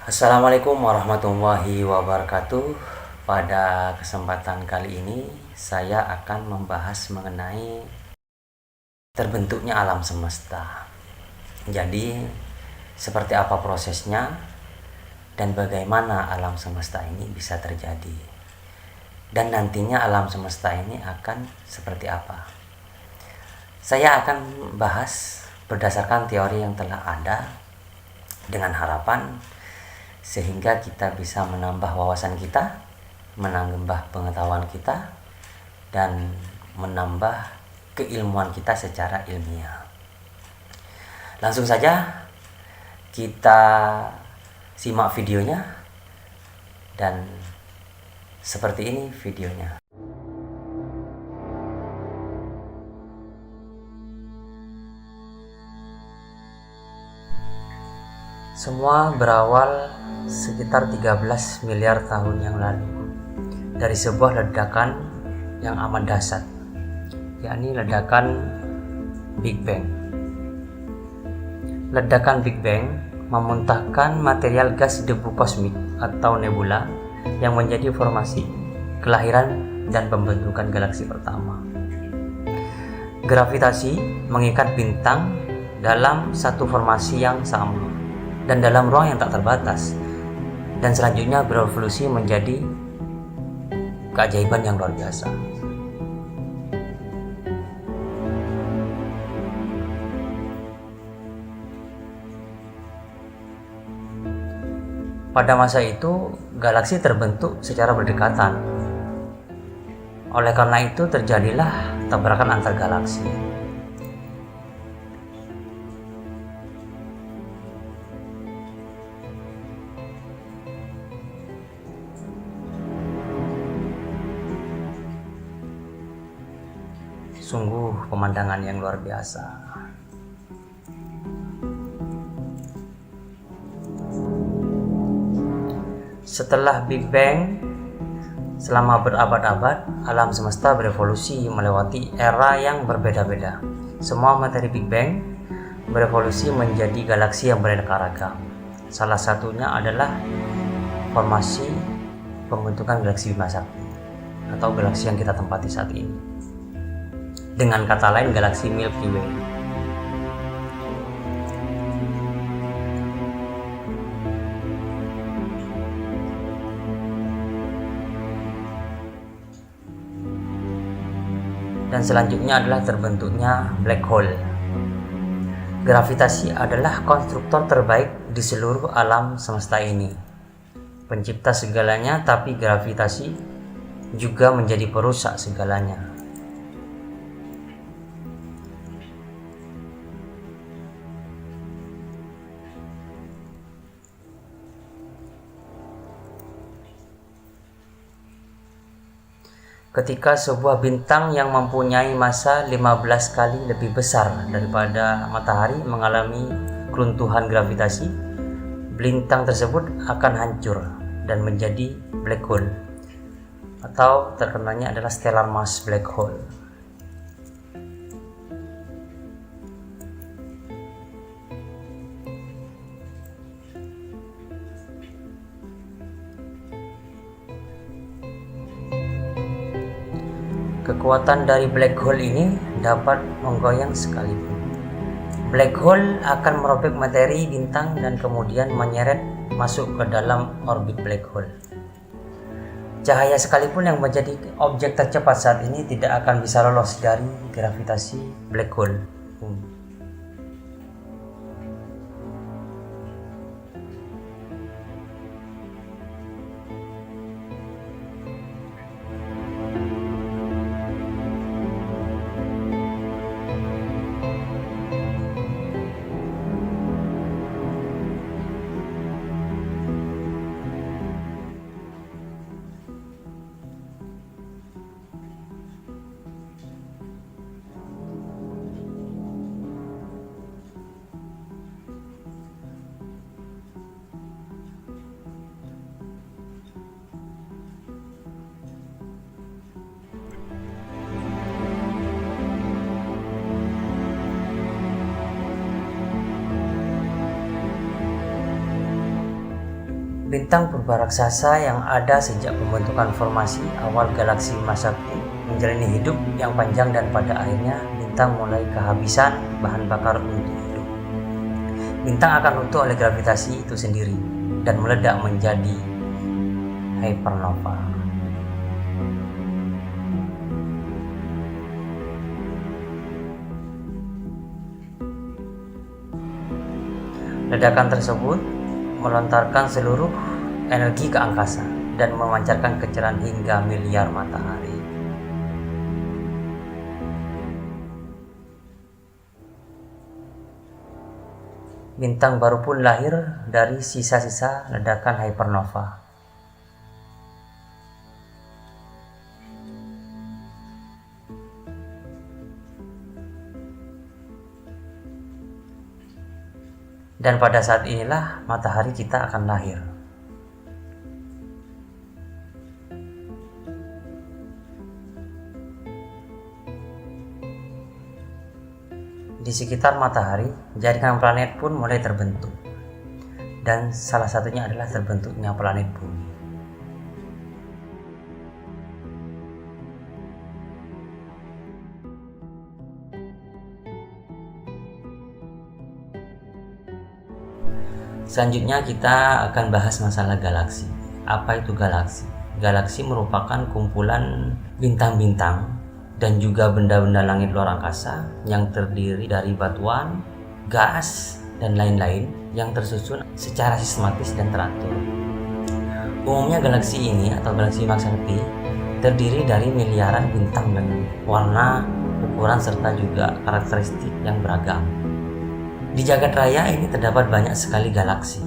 Assalamualaikum warahmatullahi wabarakatuh. Pada kesempatan kali ini saya akan membahas mengenai terbentuknya alam semesta. Jadi, seperti apa prosesnya dan bagaimana alam semesta ini bisa terjadi. Dan nantinya alam semesta ini akan seperti apa. Saya akan bahas berdasarkan teori yang telah ada dengan harapan sehingga kita bisa menambah wawasan kita, menambah pengetahuan kita, dan menambah keilmuan kita secara ilmiah. Langsung saja kita simak videonya, dan seperti ini videonya. Semua berawal sekitar 13 miliar tahun yang lalu dari sebuah ledakan yang amat dahsyat, yakni ledakan Big Bang. Ledakan Big Bang memuntahkan material gas debu kosmik atau nebula yang menjadi formasi kelahiran dan pembentukan galaksi pertama. Gravitasi mengikat bintang dalam satu formasi yang sama dan dalam ruang yang tak terbatas, dan selanjutnya berevolusi menjadi keajaiban yang luar biasa. Pada masa itu, galaksi terbentuk secara berdekatan. Oleh karena itu terjadilah tabrakan antar galaksi. Sungguh pemandangan yang luar biasa. Setelah Big Bang, selama berabad-abad, alam semesta berevolusi melewati era yang berbeda-beda. Semua materi Big Bang berevolusi menjadi galaksi yang beraneka ragam. Salah satunya adalah formasi pembentukan galaksi Bima Sakti atau galaksi yang kita tempati saat ini. Dengan kata lain, galaksi Milky Way. Dan selanjutnya adalah terbentuknya black hole. Gravitasi adalah konstruktor terbaik di seluruh alam semesta ini. Pencipta segalanya, tapi gravitasi juga menjadi perusak segalanya. Ketika sebuah bintang yang mempunyai massa 15 kali lebih besar daripada matahari mengalami keruntuhan gravitasi, bintang tersebut akan hancur dan menjadi black hole, atau terkenalnya adalah stellar mass black hole. Kekuatan dari black hole ini dapat menggoyang sekalipun. Black hole akan merobek materi bintang dan kemudian menyeret masuk ke dalam orbit black hole. Cahaya sekalipun yang menjadi objek tercepat saat ini tidak akan bisa lolos dari gravitasi black hole. Bintang purba raksasa yang ada sejak pembentukan formasi awal galaksi Bima Sakti menjalani hidup yang panjang dan pada akhirnya bintang mulai kehabisan bahan bakar untuk hidup. Bintang akan runtuh oleh gravitasi itu sendiri dan meledak menjadi hypernova. Ledakan tersebut melontarkan seluruh energi ke angkasa dan memancarkan kecerahan hingga miliar matahari. Bintang baru pun lahir dari sisa-sisa ledakan hypernova. Dan pada saat inilah matahari kita akan lahir. Di sekitar matahari, jaringan planet pun mulai terbentuk. Dan salah satunya adalah terbentuknya planet bumi. Selanjutnya kita akan bahas masalah galaksi. Apa itu galaksi? Galaksi merupakan kumpulan bintang-bintang dan juga benda-benda langit luar angkasa yang terdiri dari batuan, gas, dan lain-lain yang tersusun secara sistematis dan teratur. Umumnya galaksi ini atau galaksi Bima Sakti terdiri dari miliaran bintang dan warna, ukuran, serta juga karakteristik yang beragam. Di jagat raya ini terdapat banyak sekali galaksi.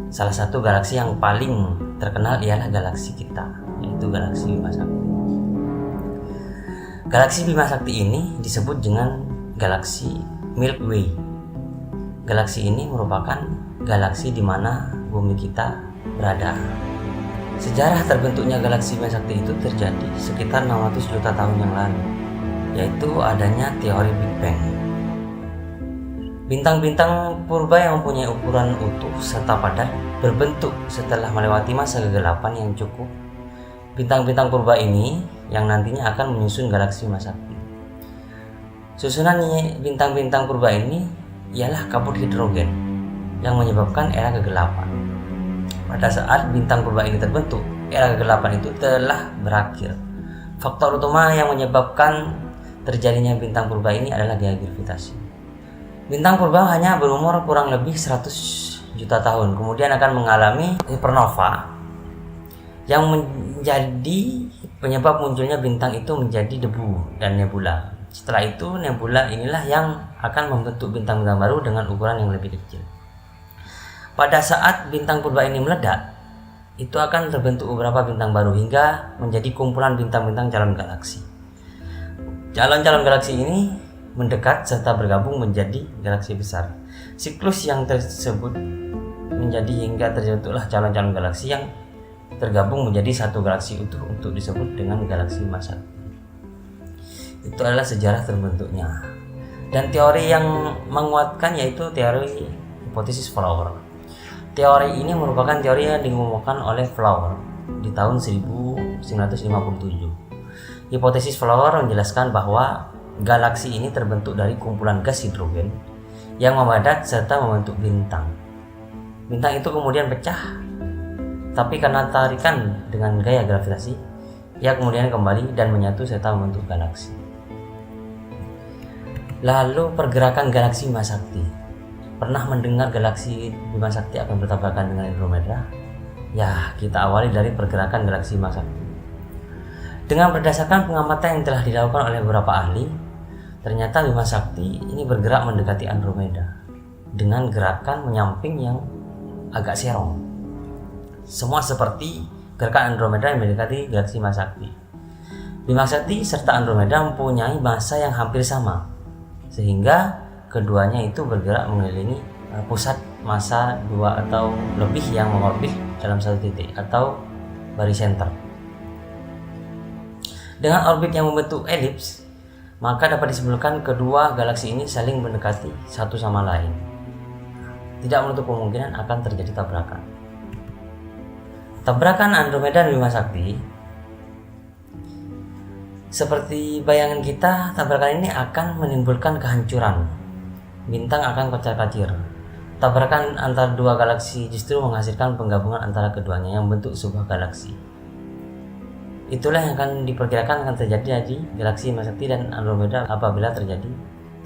Salah satu galaksi yang paling terkenal ialah galaksi kita, yaitu galaksi Bima Sakti. Galaksi Bima Sakti ini disebut dengan galaksi Milky Way. Galaksi ini merupakan galaksi di mana bumi kita berada. Sejarah terbentuknya galaksi Bima Sakti itu terjadi sekitar 600 juta tahun yang lalu, yaitu adanya teori Big Bang. Bintang-bintang purba yang mempunyai ukuran utuh serta padat berbentuk setelah melewati masa kegelapan yang cukup. Bintang-bintang purba ini yang nantinya akan menyusun galaksi Bima Sakti. Susunan bintang-bintang purba ini ialah kabut hidrogen yang menyebabkan era kegelapan. Pada saat bintang purba ini terbentuk, era kegelapan itu telah berakhir. Faktor utama yang menyebabkan terjadinya bintang purba ini adalah gaya gravitasi. Bintang purba hanya berumur kurang lebih 100 juta tahun, kemudian akan mengalami hypernova yang menjadi penyebab munculnya bintang itu menjadi debu dan nebula. Setelah itu nebula inilah yang akan membentuk bintang-bintang baru dengan ukuran yang lebih kecil. Pada saat bintang purba ini meledak, itu akan terbentuk beberapa bintang baru hingga menjadi kumpulan bintang-bintang calon galaksi. Calon-calon galaksi ini mendekat serta bergabung menjadi galaksi besar. Siklus yang tersebut menjadi hingga terbentuklah calon-calon galaksi yang tergabung menjadi satu galaksi utuh untuk disebut dengan galaksi Bima Sakti. Itu adalah sejarah terbentuknya. Dan teori yang menguatkan yaitu teori hipotesis Flower. Teori ini merupakan teori yang dikemukakan oleh Flower di tahun 1957. Hipotesis Flower menjelaskan bahwa galaksi ini terbentuk dari kumpulan gas hidrogen yang memadat serta membentuk bintang. Bintang itu kemudian pecah, tapi karena tarikan dengan gaya gravitasi, ia kemudian kembali dan menyatu serta membentuk galaksi. Lalu pergerakan galaksi Bima Sakti. Pernah mendengar galaksi Bima Sakti akan bertabrakan dengan Andromeda? Ya, kita awali dari pergerakan galaksi Bima Sakti. Dengan berdasarkan pengamatan yang telah dilakukan oleh beberapa ahli, ternyata Bima Sakti ini bergerak mendekati Andromeda dengan gerakan menyamping yang agak serong. Semua seperti gerakan Andromeda yang mendekati galaksi Bima Sakti. Bima Sakti serta Andromeda mempunyai massa yang hampir sama, sehingga keduanya itu bergerak mengelilingi pusat massa 2 atau lebih yang mengorbit dalam satu titik atau barycenter. Dengan orbit yang membentuk elips, maka dapat disimpulkan kedua galaksi ini saling mendekati satu sama lain. Tidak menutup kemungkinan akan terjadi tabrakan. Tabrakan Andromeda dan Bima Sakti, seperti bayangan kita, tabrakan ini akan menimbulkan kehancuran. Bintang akan kocar-kacir. Tabrakan antar dua galaksi justru menghasilkan penggabungan antara keduanya yang membentuk sebuah galaksi. Itulah yang akan diperkirakan akan terjadi di galaksi Bima Sakti dan Andromeda apabila terjadi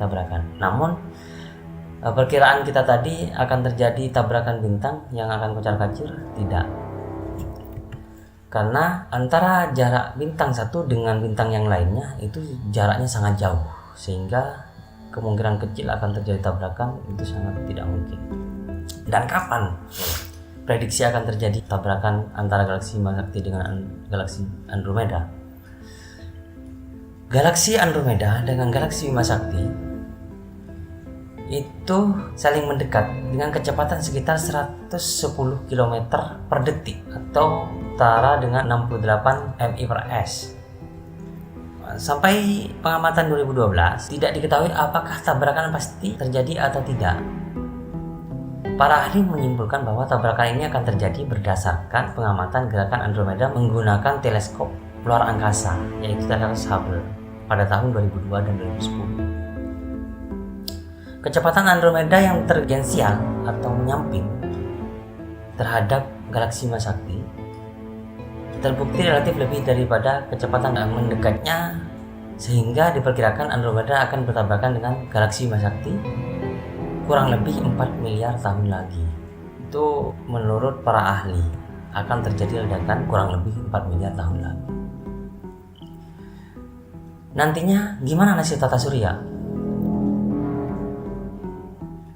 tabrakan. Namun perkiraan kita tadi akan terjadi tabrakan bintang yang akan kocar-kacir, tidak. Karena antara jarak bintang satu dengan bintang yang lainnya itu jaraknya sangat jauh, sehingga kemungkinan kecil akan terjadi tabrakan itu sangat tidak mungkin. Dan kapan prediksi akan terjadi tabrakan antara galaksi Bima Sakti dengan galaksi Andromeda? Galaksi Andromeda dengan galaksi Bima Sakti itu saling mendekat dengan kecepatan sekitar 110 km per detik atau setara dengan 68 mI/s. Sampai pengamatan 2012 tidak diketahui apakah tabrakan pasti terjadi atau tidak. Para ahli menyimpulkan bahwa tabrakan ini akan terjadi berdasarkan pengamatan gerakan Andromeda menggunakan teleskop luar angkasa, yaitu teleskop Hubble pada tahun 2002 dan 2010. Kecepatan Andromeda yang tangensial atau menyamping terhadap galaksi Bima Sakti terbukti relatif lebih daripada kecepatan yang mendekatnya, sehingga diperkirakan Andromeda akan bertabrakan dengan galaksi Bima Sakti kurang lebih 4 miliar tahun lagi. Itu menurut para ahli akan terjadi ledakan kurang lebih 4 miliar tahun lagi. Nantinya gimana nasib tata surya?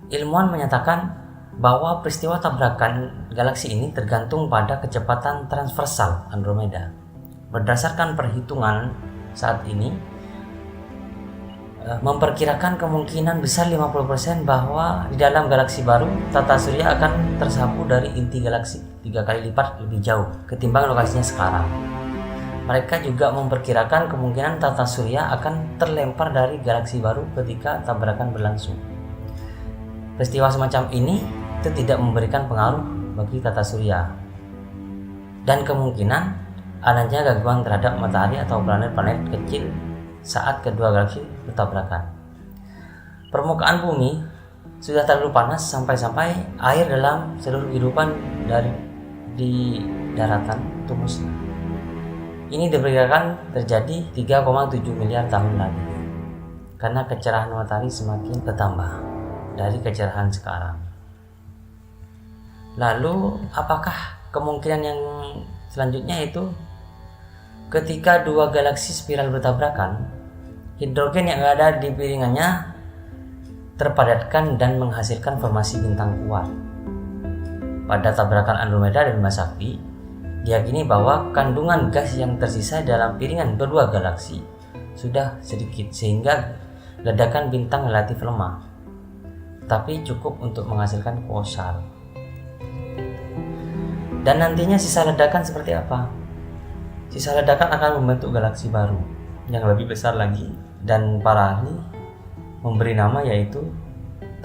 Ilmuwan menyatakan bahwa peristiwa tabrakan galaksi ini tergantung pada kecepatan transversal Andromeda. Berdasarkan perhitungan saat ini, memperkirakan kemungkinan besar 50% bahwa di dalam galaksi baru tata surya akan tersapu dari inti galaksi 3 kali lipat lebih jauh ketimbang lokasinya sekarang. Mereka juga memperkirakan kemungkinan tata surya akan terlempar dari galaksi baru ketika tabrakan berlangsung. Peristiwa semacam ini itu tidak memberikan pengaruh bagi tata surya dan kemungkinan adanya gangguan terhadap matahari atau planet-planet kecil saat kedua galaksi bertabrakan. Permukaan bumi sudah terlalu panas sampai-sampai air dalam seluruh kehidupan di daratan itu musnah. Ini diperkirakan terjadi 3,7 miliar tahun lagi karena kecerahan matahari semakin bertambah dari kecerahan sekarang. Lalu apakah kemungkinan yang selanjutnya itu ketika dua galaksi spiral bertabrakan, hidrogen yang ada di piringannya terpadatkan dan menghasilkan formasi bintang kuat. Pada tabrakan Andromeda dan Bima Sakti, diyakini bahwa kandungan gas yang tersisa dalam piringan kedua galaksi sudah sedikit sehingga ledakan bintang relatif lemah, tapi cukup untuk menghasilkan quasar. Dan nantinya sisa ledakan seperti apa? Sisa ledakan akan membentuk galaksi baru yang lebih besar lagi, dan para ahli memberi nama yaitu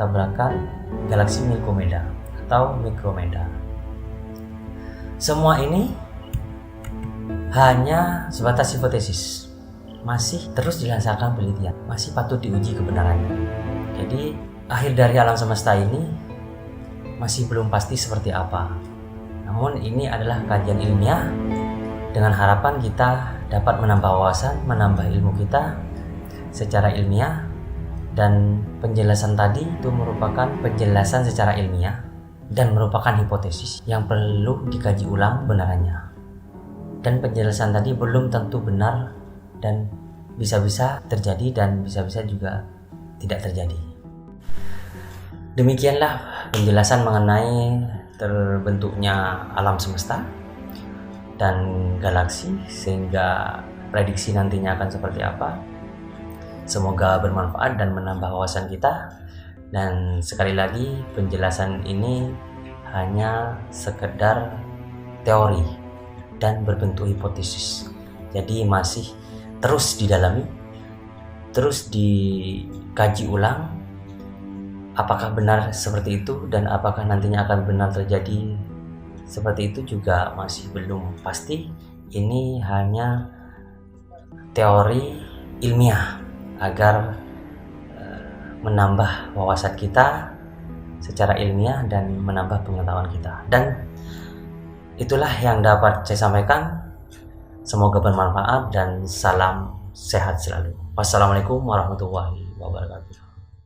tabrakan galaksi Milkomeda atau Mikromeda. Semua ini hanya sebatas hipotesis, masih terus dilaksanakan penelitian, masih patut diuji kebenarannya. Jadi akhir dari alam semesta ini masih belum pasti seperti apa. Namun ini adalah kajian ilmiah dengan harapan kita dapat menambah wawasan, menambah ilmu kita secara ilmiah, dan penjelasan tadi itu merupakan penjelasan secara ilmiah dan merupakan hipotesis yang perlu dikaji ulang kebenarannya. Dan penjelasan tadi belum tentu benar dan bisa-bisa terjadi dan bisa-bisa juga tidak terjadi. Demikianlah penjelasan mengenai terbentuknya alam semesta dan galaksi, sehingga prediksi nantinya akan seperti apa. Semoga bermanfaat dan menambah wawasan kita. Dan sekali lagi, penjelasan ini hanya sekedar teori dan berbentuk hipotesis. Jadi masih terus didalami, terus dikaji ulang apakah benar seperti itu dan apakah nantinya akan benar terjadi seperti itu juga masih belum pasti. Ini hanya teori ilmiah agar menambah wawasan kita secara ilmiah dan menambah pengetahuan kita. Dan itulah yang dapat saya sampaikan. Semoga bermanfaat dan salam sehat selalu. Wassalamualaikum warahmatullahi wabarakatuh.